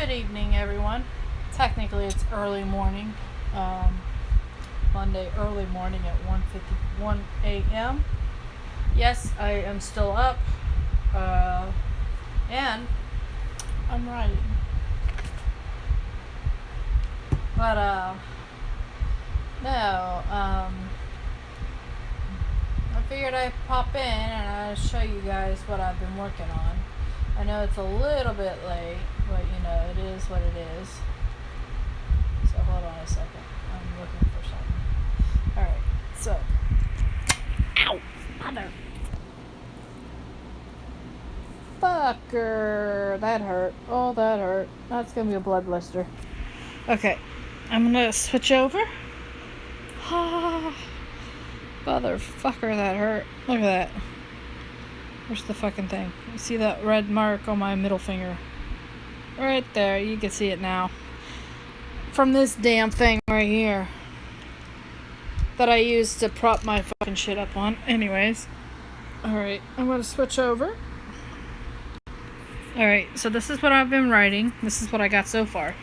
Good evening, everyone. Technically, it's early morning. Monday early morning at 1:51 a.m. Yes, I am still up. And I'm writing. But, no, I figured I'd pop in and I'd show you guys what I've been working on. I know it's a little bit late, but you know, it is what it is. So hold on a second. I'm looking for something. Alright, so. Ow! Mother. Fucker. That hurt. Oh, that hurt. That's gonna be a blood blister. Okay. I'm gonna switch over. Ah. Motherfucker, that hurt. Look at that. Where's the fucking thing? You see that red mark on my middle finger? Right there. You can see it now. From this damn thing right here. That I used to prop my fucking shit up on. Anyways. Alright. I'm going to switch over. Alright. So this is what I've been writing. This is what I got so far.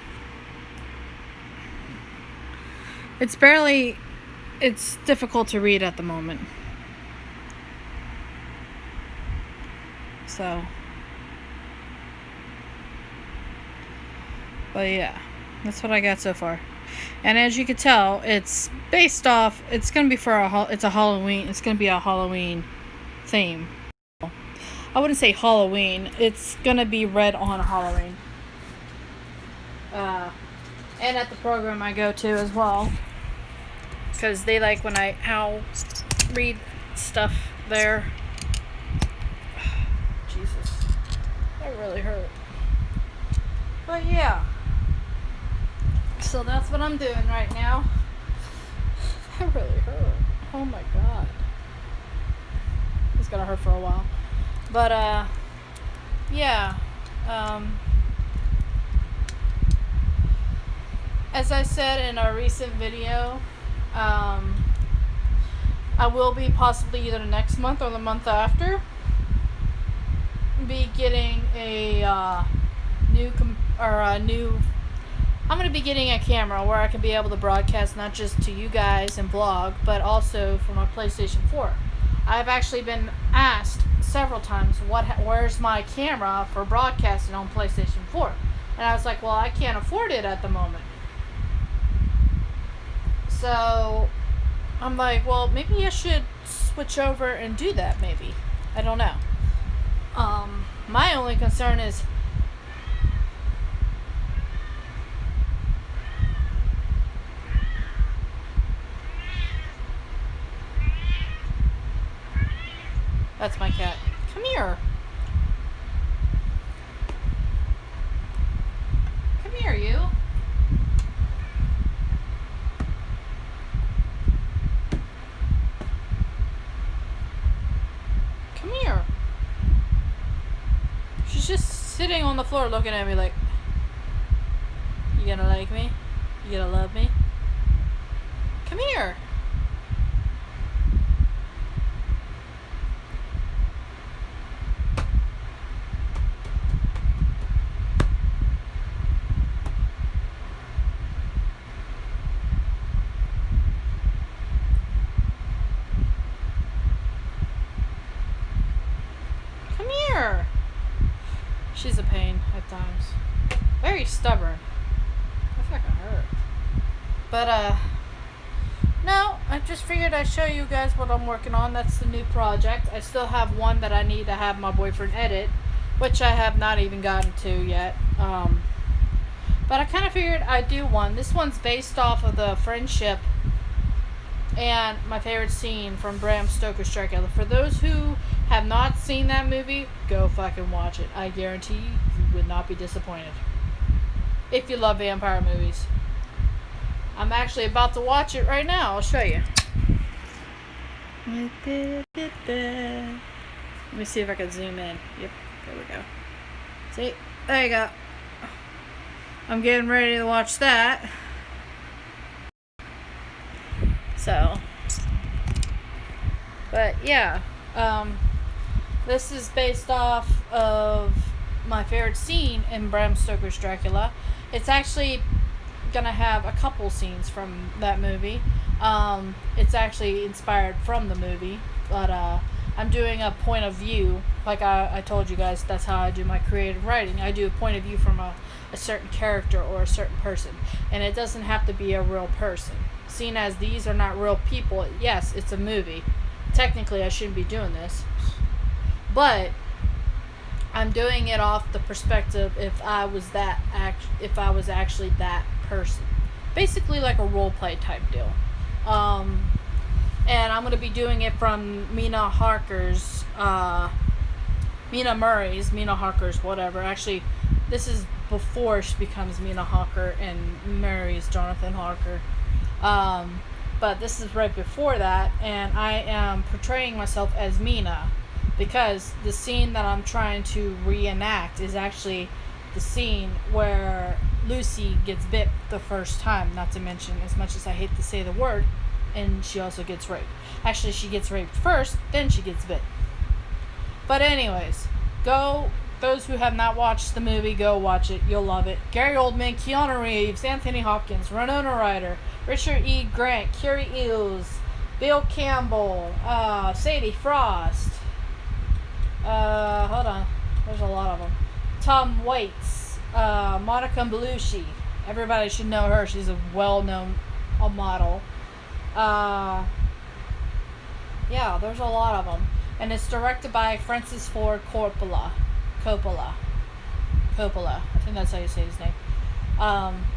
It's difficult to read at the moment. So, but yeah, that's what I got so far. And as you can tell, it's based off, it's going to be for it's a Halloween, it's going to be a Halloween theme. I wouldn't say Halloween, it's going to be read on Halloween. And at the program I go to as well. Because they like when I read stuff there. Jesus. That really hurt. But yeah. So that's what I'm doing right now. That really hurt. Oh my god. It's gonna hurt for a while. But yeah. As I said in a recent video, I will be possibly either next month or the month after be getting a new I'm going to be getting a camera where I can be able to broadcast not just to you guys and vlog, but also for my PlayStation 4. I've actually been asked several times where's my camera for broadcasting on PlayStation 4, and I was like, well, I can't afford it at the moment. So I'm like, well, maybe I should switch over and do that, maybe. I don't know. My only concern is that's my cat. Come here. Come here, you. Come here. She's just sitting on the floor looking at me like, you gonna like me? You gonna love me? Come here. Come here. She's a pain at times. Very stubborn. That fucking hurt. But, no, I just figured I'd show you guys what I'm working on. That's the new project. I still have one that I need to have my boyfriend edit, which I have not even gotten to yet. But I kind of figured I'd do one. This one's based off of the friendship and my favorite scene from Bram Stoker's Dracula. For those who have not seen that movie, go fucking watch it. I guarantee you would not be disappointed. If you love vampire movies. I'm actually about to watch it right now. I'll show you. Let me see if I can zoom in. Yep, there we go. See? There you go. I'm getting ready to watch that. So, but yeah, this is based off of my favorite scene in Bram Stoker's Dracula. It's actually gonna have a couple scenes from that movie. It's actually inspired from the movie, but I'm doing a point of view. Like I told you guys, that's how I do my creative writing. I do a point of view from a certain character or a certain person, and it doesn't have to be a real person. Seeing as these are not real people, yes, it's a movie. Technically, I shouldn't be doing this, but I'm doing it off the perspective if I was actually that person, basically like a role play type deal. And I'm gonna be doing it from Mina Harker's, whatever. Actually, this is before she becomes Mina Harker and marries Jonathan Harker. But this is right before that, and I am portraying myself as Mina, because the scene that I'm trying to reenact is actually the scene where Lucy gets bit the first time, not to mention, as much as I hate to say the word, and she also gets raped. Actually, she gets raped first, then she gets bit. But anyways, those who have not watched the movie, go watch it. You'll love it. Gary Oldman, Keanu Reeves, Anthony Hopkins, Winona Ryder, Richard E. Grant, Carrie Ells, Bill Campbell, Sadie Frost. Hold on. There's a lot of them. Tom Waits, Monica Bellucci. Everybody should know her. She's a well-known model. Yeah, there's a lot of them. And it's directed by Francis Ford Coppola. I think that's how you say his name.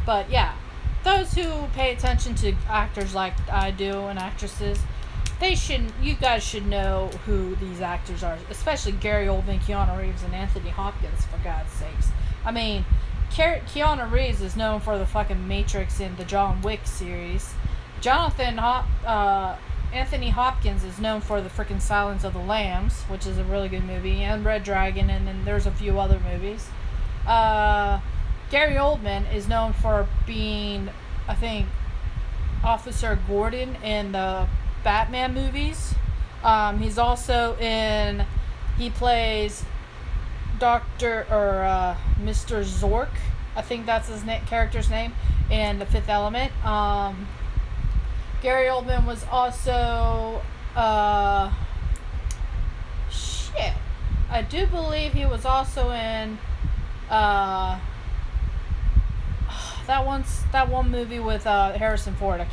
But yeah, those who pay attention to actors like I do and actresses, you guys should know who these actors are, especially Gary Oldman, Keanu Reeves, and Anthony Hopkins, for God's sakes. I mean, Keanu Reeves is known for the fucking Matrix and the John Wick series. Anthony Hopkins is known for the freaking Silence of the Lambs, which is a really good movie, and Red Dragon, and then there's a few other movies. Gary Oldman is known for being, I think, Officer Gordon in the Batman movies. He's also he plays Mr. Zork, I think that's his character's name, in The Fifth Element. Gary Oldman was also, I do believe he was also in, that one movie with, Harrison Ford.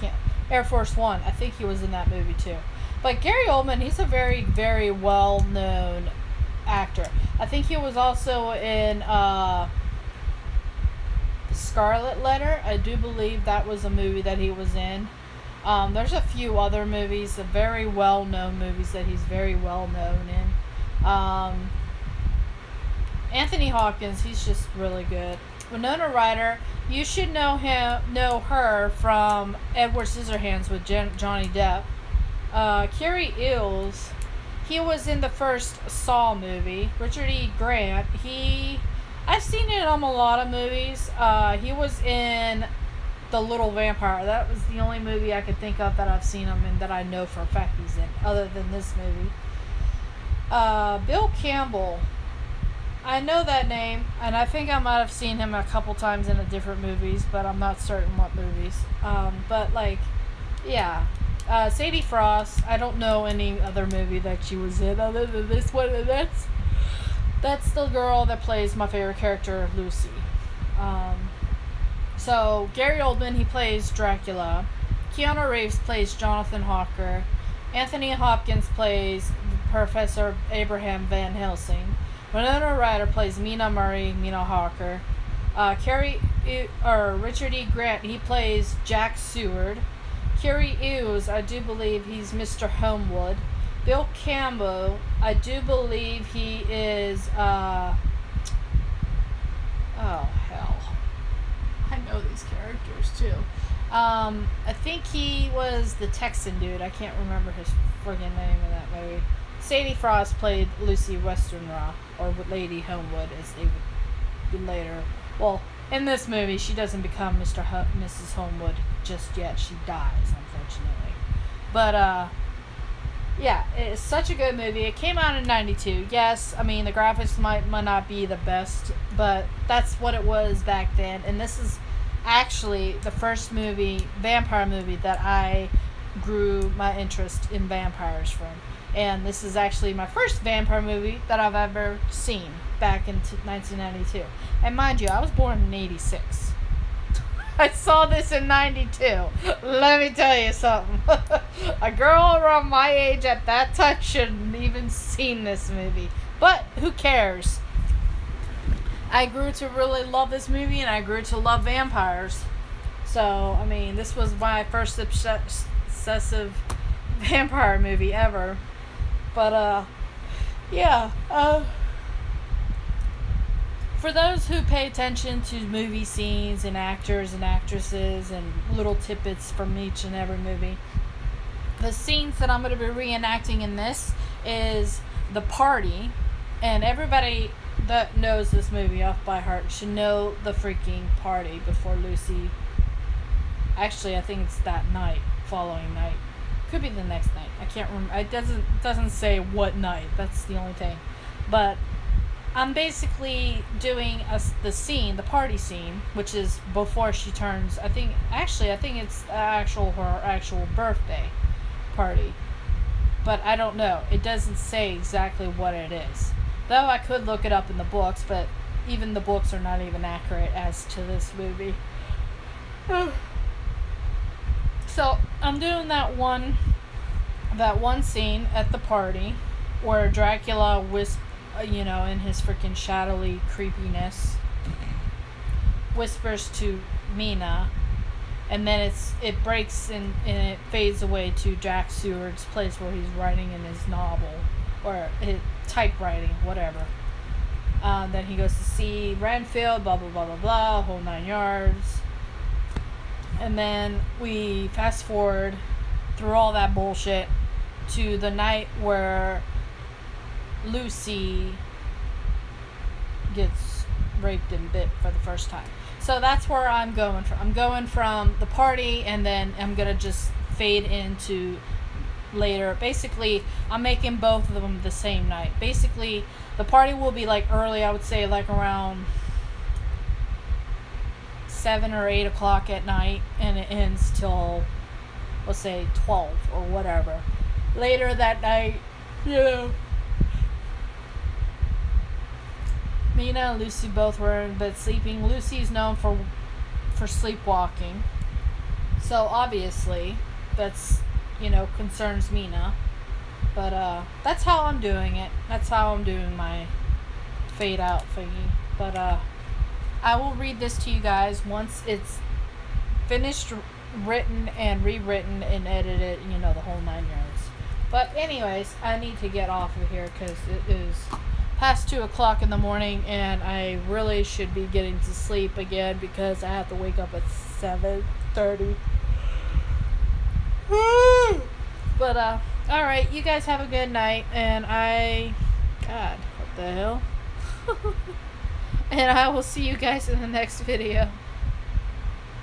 Air Force One. I think he was in that movie too. But Gary Oldman, he's a very, very well-known actor. I think he was also in, Scarlet Letter. I do believe that was a movie that he was in. There's a few other movies, very well-known movies that he's very well-known in. Anthony Hopkins, he's just really good. Winona Ryder, you should know her from Edward Scissorhands with Johnny Depp. Carrie Ells, he was in the first Saw movie. Richard E. Grant, I've seen it in a lot of movies. He was in The Little Vampire. That was the only movie I could think of that I've seen him in that I know for a fact he's in, other than this movie. Bill Campbell, I know that name, and I think I might have seen him a couple times in different movies, but I'm not certain what movies. Sadie Frost, I don't know any other movie that she was in other than this one, and that's the girl that plays my favorite character, Lucy. So, Gary Oldman, he plays Dracula. Keanu Reeves plays Jonathan Harker. Anthony Hopkins plays Professor Abraham Van Helsing. Winona Ryder plays Mina Harker. Richard E. Grant, he plays Jack Seward. Carrie Ells, I do believe he's Mr. Homewood. Bill Campbell, I do believe he is, oh hell. I know these characters too. I think he was the Texan dude. I can't remember his friggin' name in that movie. Sadie Frost played Lucy Westenra, or Lady Homewood, as they would be later. Well, in this movie, she doesn't become Mrs. Homewood just yet. She dies, unfortunately. But, Yeah, it's such a good movie. It came out in '92. Yes, I mean the graphics might not be the best, but that's what it was back then. And this is actually the first vampire movie that I grew my interest in vampires from. And this is actually my first vampire movie that I've ever seen back in 1992. And mind you, I was born in '86. I saw this in '92. Let me tell you something. A girl around my age at that time shouldn't even seen this movie. But who cares? I grew to really love this movie, and I grew to love vampires. So, I mean, this was my first obsessive vampire movie ever. But, yeah. For those who pay attention to movie scenes and actors and actresses and little tidbits from each and every movie, the scenes that I'm going to be reenacting in this is the party, and everybody that knows this movie off by heart should know the freaking party before Lucy. Actually, I think it's that night, following night. Could be the next night. I can't remember. It doesn't say what night. That's the only thing. But I'm basically doing the party scene, which is before she turns. I think it's her actual birthday party, but I don't know. It doesn't say exactly what it is. Though I could look it up in the books, but even the books are not even accurate as to this movie. So I'm doing that one scene at the party where Dracula in his freaking shadowy creepiness, whispers to Mina, and then it breaks and it fades away to Jack Seward's place where he's writing in his novel, or his typewriting, whatever. Then he goes to see Renfield, blah, blah, blah, blah, blah, whole 9 yards. And then we fast forward through all that bullshit to the night where Lucy gets raped and bit for the first time. So that's where I'm going from. I'm going from the party, and then I'm going to just fade into later. Basically, I'm making both of them the same night. Basically, the party will be like early, I would say like around 7 or 8 o'clock at night, and it ends till, let's say, 12 or whatever. Later that night, Mina and Lucy both were in bed sleeping. Lucy's known for sleepwalking, so obviously that's concerns Mina. But that's how I'm doing it. That's how I'm doing my fade out thingy. But I will read this to you guys once it's finished, written and rewritten and edited. The whole 9 yards. But anyways, I need to get off of here because it is past 2 o'clock in the morning, and I really should be getting to sleep again because I have to wake up at 7:30. But alright, you guys have a good night, and God, what the hell? And I will see you guys in the next video.